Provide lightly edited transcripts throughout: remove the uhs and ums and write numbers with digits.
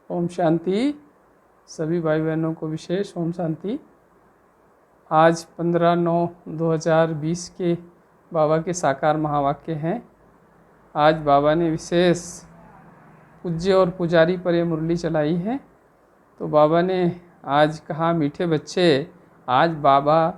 ओम शांति। सभी भाई बहनों को विशेष ओम शांति। आज 15/9/2020 के बाबा के साकार महावाक्य हैं। आज बाबा ने विशेष पूज्य और पुजारी पर ये मुरली चलाई है। तो बाबा ने आज कहा, मीठे बच्चे, आज बाबा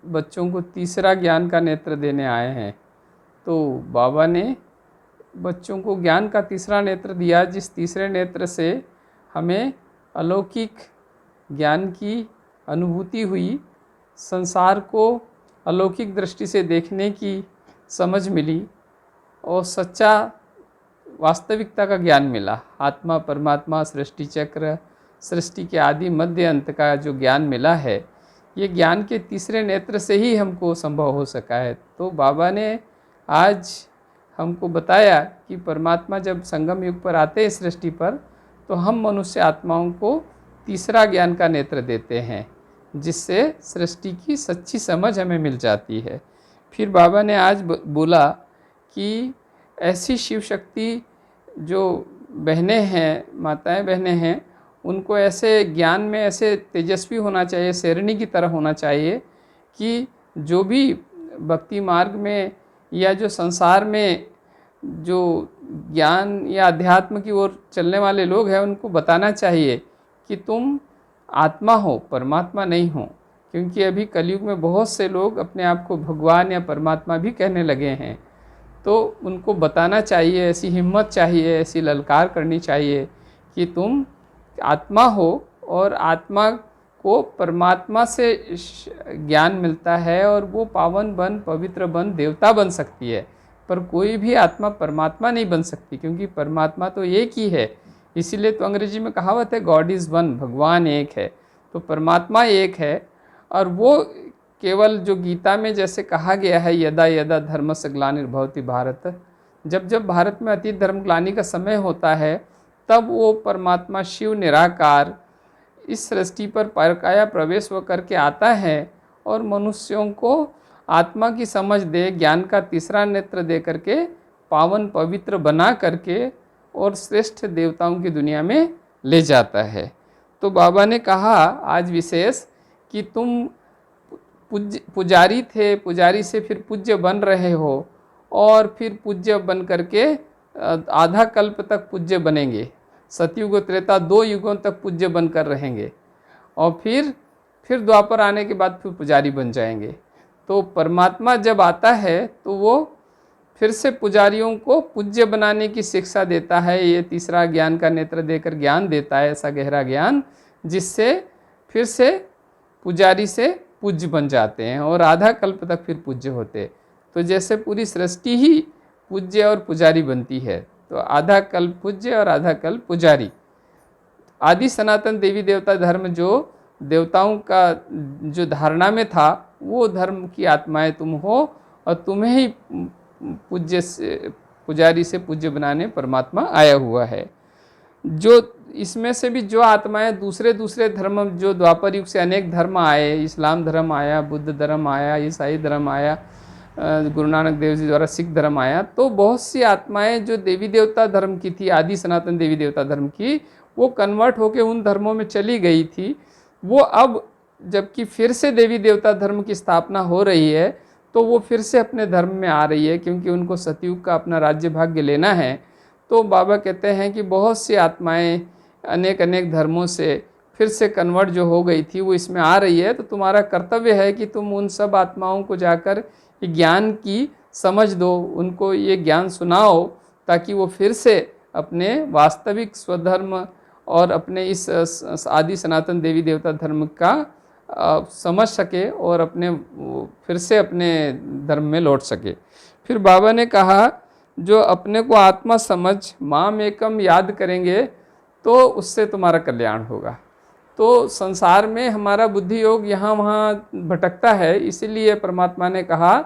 बच्चों को तीसरा ज्ञान का नेत्र देने आए हैं। तो बाबा ने बच्चों को ज्ञान का तीसरा नेत्र दिया, जिस तीसरे नेत्र से हमें अलौकिक ज्ञान की अनुभूति हुई, संसार को अलौकिक दृष्टि से देखने की समझ मिली और सच्चा वास्तविकता का ज्ञान मिला। आत्मा, परमात्मा, सृष्टि चक्र, सृष्टि के आदि मध्य अंत का जो ज्ञान मिला है, ये ज्ञान के तीसरे नेत्र से ही हमको संभव हो सका है। तो बाबा ने आज हमको बताया कि परमात्मा जब संगम युग पर आते हैं सृष्टि पर, तो हम मनुष्य आत्माओं को तीसरा ज्ञान का नेत्र देते हैं, जिससे सृष्टि की सच्ची समझ हमें मिल जाती है। फिर बाबा ने आज बोला कि ऐसी शिव शक्ति जो बहनें हैं, माताएं बहनें हैं, उनको ऐसे ज्ञान में ऐसे तेजस्वी होना चाहिए, शेरनी की तरह होना चाहिए कि जो भी भक्ति मार्ग में या जो संसार में जो ज्ञान या अध्यात्म की ओर चलने वाले लोग हैं, उनको बताना चाहिए कि तुम आत्मा हो, परमात्मा नहीं हो। क्योंकि अभी कलयुग में बहुत से लोग अपने आप को भगवान या परमात्मा भी कहने लगे हैं। तो उनको बताना चाहिए, ऐसी हिम्मत चाहिए, ऐसी ललकार करनी चाहिए कि तुम आत्मा हो और आत्मा को परमात्मा से ज्ञान मिलता है और वो पावन बन, पवित्र बन, देवता बन सकती है। पर कोई भी आत्मा परमात्मा नहीं बन सकती, क्योंकि परमात्मा तो एक ही है। इसीलिए तो अंग्रेजी में कहावत है, गॉड इज़ वन, भगवान एक है। तो परमात्मा एक है, और वो केवल जो गीता में जैसे कहा गया है, यदा यदा धर्मस्य ग्लानिर्भवति भारत, जब जब भारत में अति धर्म ग्लानि का समय होता है, तब वो परमात्मा शिव निराकार इस सृष्टि पर परकाया प्रवेश हो करके आता है और मनुष्यों को आत्मा की समझ दे, ज्ञान का तीसरा नेत्र दे करके पावन पवित्र बना करके और श्रेष्ठ देवताओं की दुनिया में ले जाता है। तो बाबा ने कहा आज विशेष कि तुम पुजारी थे, पुजारी से फिर पूज्य बन रहे हो और फिर पूज्य बन करके आधा कल्प तक पूज्य बनेंगे। सतयुग त्रेता 2 युगों तक पूज्य बनकर रहेंगे और फिर द्वापर आने के बाद फिर पुजारी बन जाएंगे। तो परमात्मा जब आता है तो वो फिर से पुजारियों को पूज्य बनाने की शिक्षा देता है। ये तीसरा ज्ञान का नेत्र देकर ज्ञान देता है, ऐसा गहरा ज्ञान, जिससे फिर से पुजारी से पूज्य बन जाते हैं और आधा कल्प तक फिर पूज्य होते। तो जैसे पूरी सृष्टि ही पूज्य और पुजारी बनती है, तो आधा कल्प पूज्य और आधा कल्प पुजारी। आदि सनातन देवी देवता धर्म जो देवताओं का जो धारणा में था, वो धर्म की आत्माएं तुम हो और तुम्हें ही पूज्य से पुजारी से पूज्य बनाने परमात्मा आया हुआ है। जो इसमें से भी जो आत्माएं दूसरे धर्म, जो द्वापर युग से अनेक धर्म आए, इस्लाम धर्म आया, बुद्ध धर्म आया, ईसाई धर्म आया, गुरु नानक देव जी द्वारा सिख धर्म आया, तो बहुत सी आत्माएं जो देवी देवता धर्म की थी, आदि सनातन देवी देवता धर्म की, वो कन्वर्ट होकर उन धर्मों में चली गई थी। वो अब जबकि फिर से देवी देवता धर्म की स्थापना हो रही है, तो वो फिर से अपने धर्म में आ रही है, क्योंकि उनको सतयुग का अपना राज्य भाग्य लेना है। तो बाबा कहते हैं कि बहुत सी आत्माएं अनेक धर्मों से फिर से कन्वर्ट जो हो गई थी, वो इसमें आ रही है। तो तुम्हारा कर्तव्य है कि तुम उन सब आत्माओं को जाकर ज्ञान की समझ दो, उनको ये ज्ञान सुनाओ, ताकि वो फिर से अपने वास्तविक स्वधर्म और अपने इस आदि सनातन देवी देवता धर्म का समझ सके और अपने फिर से अपने धर्म में लौट सके। फिर बाबा ने कहा, जो अपने को आत्मा समझ माम एकम याद करेंगे, तो उससे तुम्हारा कल्याण होगा। तो संसार में हमारा बुद्धि योग यहाँ वहाँ भटकता है, इसीलिए परमात्मा ने कहा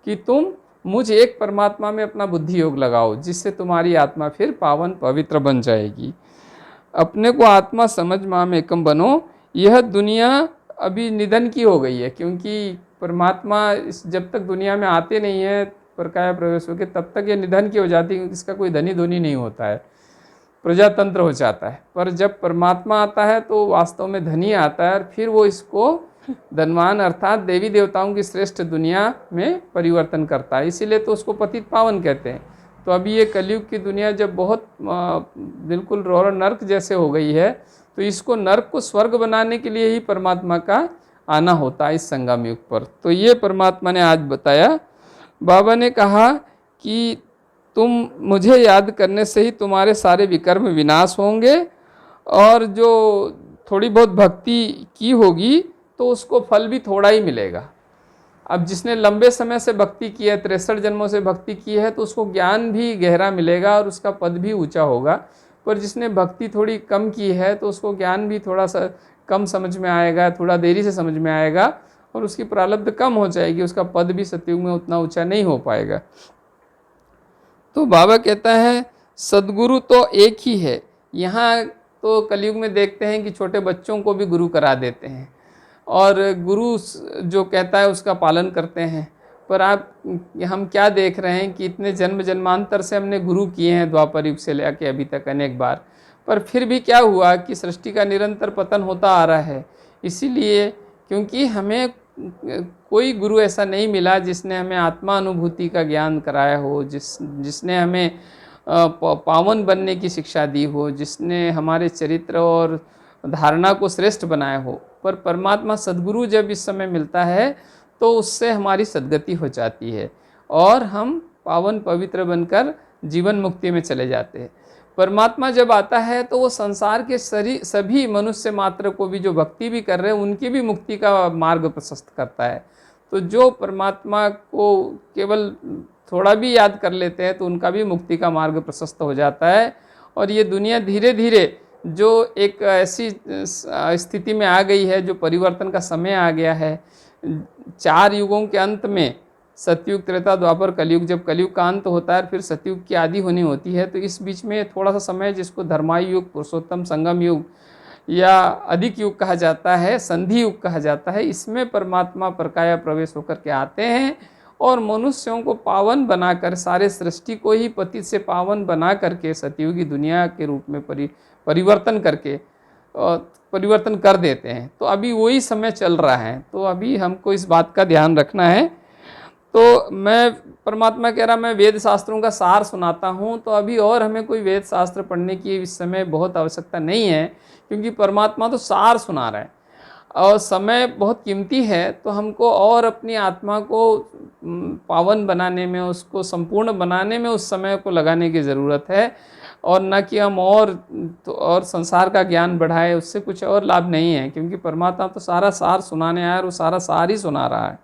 कि तुम मुझ एक परमात्मा में अपना बुद्धि योग लगाओ, जिससे तुम्हारी आत्मा फिर पावन पवित्र बन जाएगी। अपने को आत्मा समझ माम एकम बनो। यह दुनिया अभी निधन की हो गई है, क्योंकि परमात्मा जब तक दुनिया में आते नहीं है परकाया प्रवेश होकर, तब तक ये निधन की हो जाती है, क्योंकि इसका कोई धनी धोनी नहीं होता है। प्रजातंत्र हो जाता है। पर जब परमात्मा आता है तो वास्तव में धनी आता है, और फिर वो इसको धनवान अर्थात देवी देवताओं की श्रेष्ठ दुनिया में परिवर्तन करता है। इसीलिए तो उसको पतित पावन कहते हैं। तो अभी ये कलयुग की दुनिया जब बहुत बिल्कुल रोर नर्क जैसे हो गई है, तो इसको नर्क को स्वर्ग बनाने के लिए ही परमात्मा का आना होता है इस संगम युग पर। तो ये परमात्मा ने आज बताया। बाबा ने कहा कि तुम मुझे याद करने से ही तुम्हारे सारे विकर्म विनाश होंगे, और जो थोड़ी बहुत भक्ति की होगी तो उसको फल भी थोड़ा ही मिलेगा। अब जिसने लंबे समय से भक्ति की है, 63 जन्मों से भक्ति की है, तो उसको ज्ञान भी गहरा मिलेगा और उसका पद भी ऊंचा होगा। पर जिसने भक्ति थोड़ी कम की है तो उसको ज्ञान भी थोड़ा सा कम समझ में आएगा, थोड़ा देरी से समझ में आएगा, और उसकी प्रारब्ध कम हो जाएगी, उसका पद भी सतयुग में उतना ऊंचा नहीं हो पाएगा। तो बाबा कहता है सदगुरु तो एक ही है। यहाँ तो कलयुग में देखते हैं कि छोटे बच्चों को भी गुरु करा देते हैं, और गुरु जो कहता है उसका पालन करते हैं। पर हम क्या देख रहे हैं कि इतने जन्म जन्मांतर से हमने गुरु किए हैं, द्वापर युग से लेकर अभी तक अनेक बार, पर फिर भी क्या हुआ कि सृष्टि का निरंतर पतन होता आ रहा है। इसीलिए क्योंकि हमें कोई गुरु ऐसा नहीं मिला जिसने हमें आत्मा अनुभूति का ज्ञान कराया हो, जिसने हमें पावन बनने की शिक्षा दी हो, जिसने हमारे चरित्र और धारणा को श्रेष्ठ बनाया हो। पर परमात्मा सद्गुरु जब इस समय मिलता है तो उससे हमारी सद्गति हो जाती है और हम पावन पवित्र बनकर जीवन मुक्ति में चले जाते हैं। परमात्मा जब आता है तो वो संसार के सभी मनुष्य मात्र को भी जो भक्ति भी कर रहे हैं उनकी भी मुक्ति का मार्ग प्रशस्त करता है। तो जो परमात्मा को केवल थोड़ा भी याद कर लेते हैं तो उनका भी मुक्ति का मार्ग प्रशस्त हो जाता है। और ये दुनिया धीरे धीरे जो एक ऐसी स्थिति में आ गई है, जो परिवर्तन का समय आ गया है, 4 युगों के अंत में सतयुग, त्रेता, द्वापर, कलयुग, जब कलयुग का अंत होता है फिर सतयुग की आदि होनी होती है। तो इस बीच में थोड़ा सा समय जिसको धर्मायु युग, पुरुषोत्तम संगम युग या अधिक युग कहा जाता है, संधि युग कहा जाता है, इसमें परमात्मा प्रकाया प्रवेश होकर के आते हैं और मनुष्यों को पावन बनाकर, सारे सृष्टि को ही पतित से पावन बना करके सतयुगी दुनिया के रूप में परिवर्तन करके परिवर्तन कर देते हैं। तो अभी वही समय चल रहा है, तो अभी हमको इस बात का ध्यान रखना है। तो मैं परमात्मा कह रहा मैं वेद शास्त्रों का सार सुनाता हूँ, तो अभी और हमें कोई वेद शास्त्र पढ़ने की इस समय बहुत आवश्यकता नहीं है, क्योंकि परमात्मा तो सार सुना रहा है और समय बहुत कीमती है। तो हमको और अपनी आत्मा को पावन बनाने में, उसको संपूर्ण बनाने में उस समय को लगाने की ज़रूरत है, और न कि हम और संसार का ज्ञान बढ़ाए, उससे कुछ और लाभ नहीं है। क्योंकि परमात्मा तो सारा सार सुनाने आया और वो सारा सार ही सुना रहा है।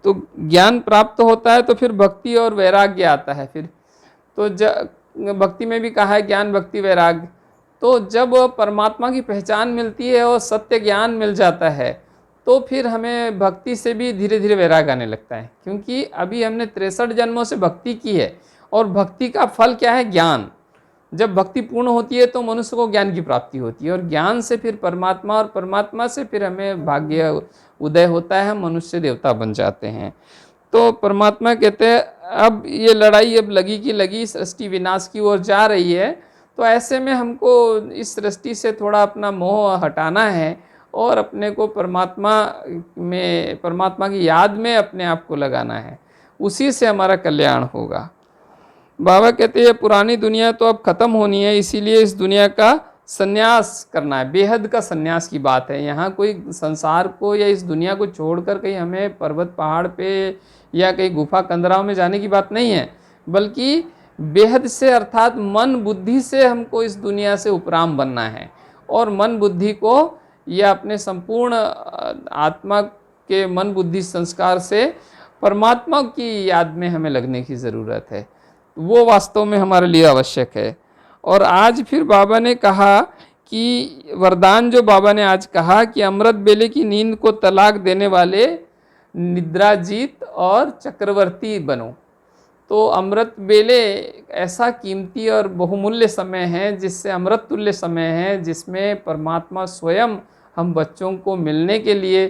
तो ज्ञान प्राप्त होता है तो फिर भक्ति और वैराग्य आता है। फिर तो भक्ति में भी कहा है ज्ञान भक्ति वैराग्य। तो जब परमात्मा की पहचान मिलती है और सत्य ज्ञान मिल जाता है तो फिर हमें भक्ति से भी धीरे धीरे वैराग्य आने लगता है। क्योंकि अभी हमने 63 जन्मों से भक्ति की है, और भक्ति का फल क्या है? ज्ञान। जब भक्ति पूर्ण होती है तो मनुष्य को ज्ञान की प्राप्ति होती है, और ज्ञान से फिर परमात्मा, और परमात्मा से फिर हमें भाग्य उदय होता है, हम मनुष्य देवता बन जाते हैं। तो परमात्मा कहते हैं अब ये लड़ाई अब लगी की लगी, सृष्टि विनाश की ओर जा रही है। तो ऐसे में हमको इस सृष्टि से थोड़ा अपना मोह हटाना है और अपने को परमात्मा की याद में अपने आप को लगाना है, उसी से हमारा कल्याण होगा। बाबा कहते हैं पुरानी दुनिया तो अब खत्म होनी है, इसीलिए इस दुनिया का संन्यास करना है। बेहद का संन्यास की बात है। यहाँ कोई संसार को या इस दुनिया को छोड़कर कहीं हमें पर्वत पहाड़ पे या कहीं गुफा कंदराओं में जाने की बात नहीं है, बल्कि बेहद से अर्थात मन बुद्धि से हमको इस दुनिया से उपराम बनना है, और मन बुद्धि को या अपने संपूर्ण आत्मा के मन बुद्धि संस्कार से परमात्मा की याद में हमें लगने की ज़रूरत है। वो वास्तव में हमारे लिए आवश्यक है। और आज फिर बाबा ने कहा कि वरदान जो बाबा ने आज कहा कि अमृत बेले की नींद को तलाक देने वाले निद्राजीत और चक्रवर्ती बनो। तो अमृत बेले ऐसा कीमती और बहुमूल्य समय है, जिससे अमृत तुल्य समय है, जिसमें परमात्मा स्वयं हम बच्चों को मिलने के लिए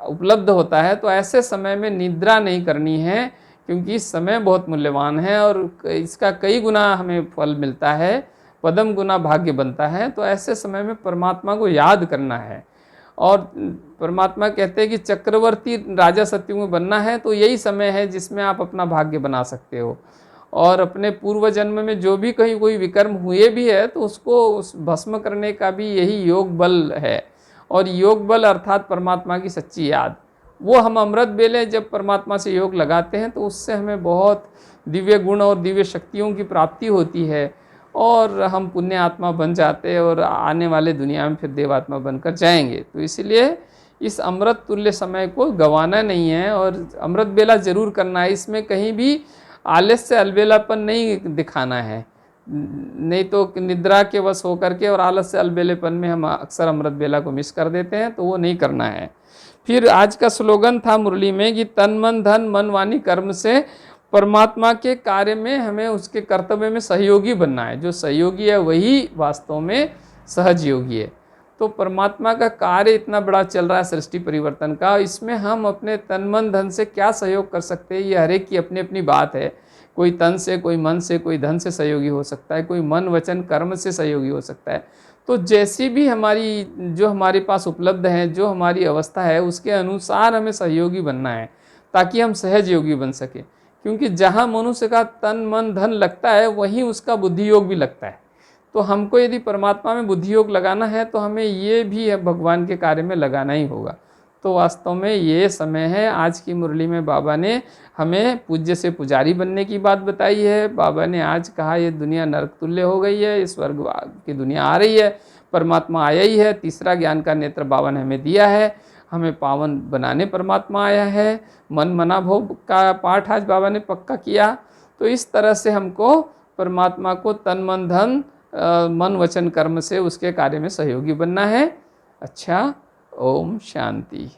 उपलब्ध होता है। तो ऐसे समय में निद्रा नहीं करनी है, क्योंकि समय बहुत मूल्यवान है और इसका कई गुना हमें फल मिलता है, पदम गुना भाग्य बनता है। तो ऐसे समय में परमात्मा को याद करना है। और परमात्मा कहते हैं कि चक्रवर्ती राजा सत्युग में बनना है तो यही समय है जिसमें आप अपना भाग्य बना सकते हो। और अपने पूर्व जन्म में जो भी कहीं कोई विकर्म हुए भी है तो उसको उस भस्म करने का भी यही योग बल है। और योग बल अर्थात परमात्मा की सच्ची याद, वो हम अमृत बेले जब परमात्मा से योग लगाते हैं तो उससे हमें बहुत दिव्य गुण और दिव्य शक्तियों की प्राप्ति होती है और हम पुण्य आत्मा बन जाते हैं और आने वाले दुनिया में फिर देवात्मा बनकर जाएंगे। तो इसलिए इस अमृत तुल्य समय को गंवाना नहीं है और अमृत बेला जरूर करना है। इसमें कहीं भी आलस्य अलबेलापन नहीं दिखाना है, नहीं तो निद्रा के वश होकर के और आलस्य अलबेलेपन में हम अक्सर अमृत बेला को मिस कर देते हैं, तो वो नहीं करना है। फिर आज का स्लोगन था मुरली में कि तन मन धन मन वाणी कर्म से परमात्मा के कार्य में हमें उसके कर्तव्य में सहयोगी बनना है। जो सहयोगी है वही वास्तव में सहज योगी है। तो परमात्मा का कार्य इतना बड़ा चल रहा है सृष्टि परिवर्तन का, इसमें हम अपने तन मन धन से क्या सहयोग कर सकते हैं, ये हर एक की अपनी अपनी बात है। कोई तन से, कोई मन से, कोई धन से सहयोगी हो सकता है, कोई मन वचन कर्म से सहयोगी हो सकता है। तो जैसी भी हमारी जो हमारे पास उपलब्ध है, जो हमारी अवस्था है, उसके अनुसार हमें सहयोगी बनना है ताकि हम सहज योगी बन सके। क्योंकि जहाँ मनुष्य का तन मन धन लगता है वहीं उसका बुद्धि योग भी लगता है। तो हमको यदि परमात्मा में बुद्धि योग लगाना है तो हमें ये भी भगवान के कार्य में लगाना ही होगा। तो वास्तव में ये समय है। आज की मुरली में बाबा ने हमें पूज्य से पुजारी बनने की बात बताई है। बाबा ने आज कहा ये दुनिया नरक तुल्य हो गई है, ये स्वर्ग की दुनिया आ रही है, परमात्मा आया ही है। तीसरा ज्ञान का नेत्र बाबा ने हमें दिया है, हमें पावन बनाने परमात्मा आया है। मन मना भोग का पाठ आज बाबा ने पक्का किया। तो इस तरह से हमको परमात्मा को तन मन धन मन वचन कर्म से उसके कार्य में सहयोगी बनना है। अच्छा, ओम शांति।